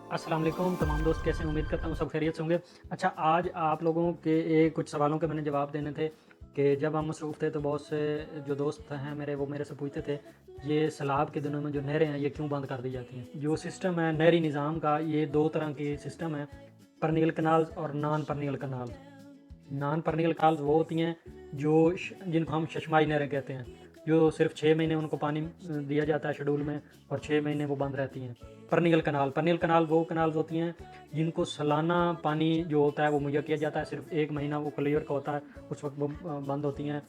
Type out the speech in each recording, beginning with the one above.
अस्सलाम वालेकुम तमाम दोस्त, कैसे हैं? उम्मीद करता हूँ सब खैरियत से होंगे। अच्छा, आज आप लोगों के कुछ सवालों के मैंने जवाब देने थे कि जब हम मसरूफ़ थे तो बहुत से जो दोस्त हैं मेरे, वो मेरे से पूछते थे ये सैलाब के दिनों में जो नहरें हैं ये क्यों बंद कर दी जाती हैं। जो सिस्टम है नहरी निज़ाम का, ये दो तरह की सिस्टम है, परनियल कनाल्स और नॉन परनियल कनाल्स। नॉन परनियल कनाल्स वो होती हैं जो जिनको हम शशमाई नहरें कहते हैं, जो सिर्फ 6 महीने उनको पानी दिया जाता है शेड्यूल में और 6 महीने वो बंद रहती हैं। परनियल कनाल वो कनाल्स होती हैं जिनको सालाना पानी जो होता है वो मुहैया किया जाता है, सिर्फ 1 महीना वो क्लियर का होता है, उस वक्त वो बंद होती हैं।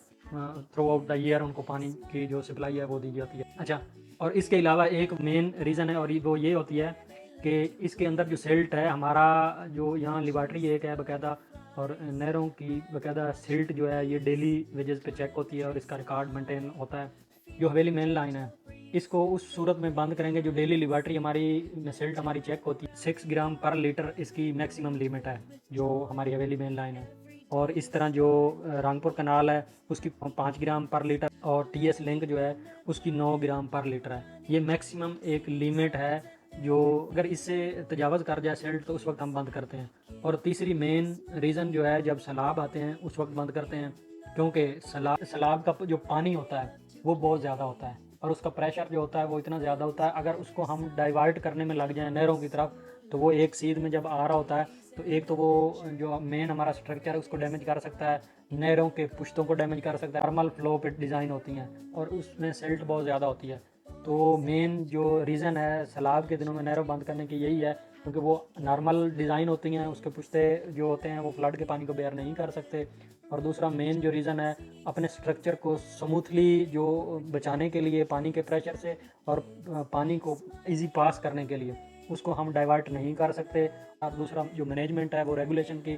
थ्रू आउट द ईयर उनको पानी की जो सप्लाई है वो दी जाती है। अच्छा, और इसके अलावा एक मेन रीज़न है और वो ये होती है कि इसके अंदर जो सिल्ट है, हमारा जो यहाँ लिबार्ट्री एक है बाकायदा, और नहरों की बाकायदा सिल्ट जो है ये डेली वेजेस पे चेक होती है और इसका रिकॉर्ड मेंटेन होता है। जो हवेली मेन लाइन है, इसको उस सूरत में बंद करेंगे जो डेली लिबार्ट्री हमारी में सिल्ट हमारी चेक होती है। 6 ग्राम पर लीटर इसकी मैक्सिमम लिमिट है जो हमारी हवेली मेन लाइन है। और इस तरह जो रंगपुर कनाल है उसकी 5 ग्राम पर लीटर, और टीएस लिंक जो है उसकी 9 ग्राम पर लीटर है। ये मैक्सिमम एक लिमिट है, जो अगर इससे तजावज़ कर जाए सिल्ट तो उस वक्त हम बंद करते हैं। और तीसरी मेन रीज़न जो है, जब सैलाब आते हैं उस वक्त बंद करते हैं, क्योंकि सैलाब का जो पानी होता है वो बहुत ज़्यादा होता है और उसका प्रेशर जो होता है वो इतना ज़्यादा होता है, अगर उसको हम डाइवर्ट करने में लग जाएं नहरों की तरफ, तो वो एक सीध में जब आ रहा होता है तो एक तो वो जो मेन हमारा स्ट्रक्चर है उसको डैमेज कर सकता है, नहरों के पुश्तों को डैमेज कर सकता है। नॉर्मल फ्लो पे डिज़ाइन होती हैं और उसमें सिल्ट बहुत ज़्यादा होती है। तो मेन जो रीज़न है सैलाब के दिनों में नहरों बंद करने की यही है, क्योंकि वो नॉर्मल डिज़ाइन होती हैं, उसके पुश्ते जो होते हैं वो फ्लड के पानी को बेयर नहीं कर सकते। और दूसरा मेन जो रीज़न है, अपने स्ट्रक्चर को स्मूथली जो बचाने के लिए पानी के प्रेशर से और पानी को इजी पास करने के लिए उसको हम डाइवर्ट नहीं कर सकते। और दूसरा जो मैनेजमेंट है वो रेगुलेशन की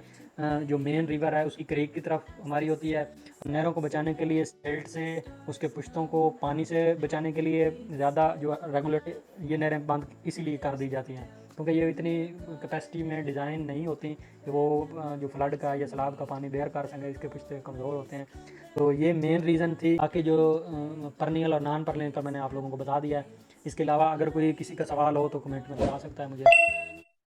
जो मेन रिवर है उसकी क्रीक की तरफ हमारी होती है। नहरों को बचाने के लिए सिल्ट से, उसके पुश्तों को पानी से बचाने के लिए ज़्यादा जो रेगुलेट ये नहरें बंद इसीलिए कर दी जाती हैं, क्योंकि ये इतनी कैपेसिटी में डिज़ाइन नहीं होती कि वो जो फ्लड का या सैलाब का पानी बेयर कर सकें, इसके पुश्ते कमज़ोर होते हैं। तो ये मेन रीज़न थी। बाकी जो परनियल और नॉन परनियल का मैंने आप लोगों को बता दिया है। इसके अलावा अगर कोई किसी का सवाल हो तो कमेंट में बता सकता है मुझे।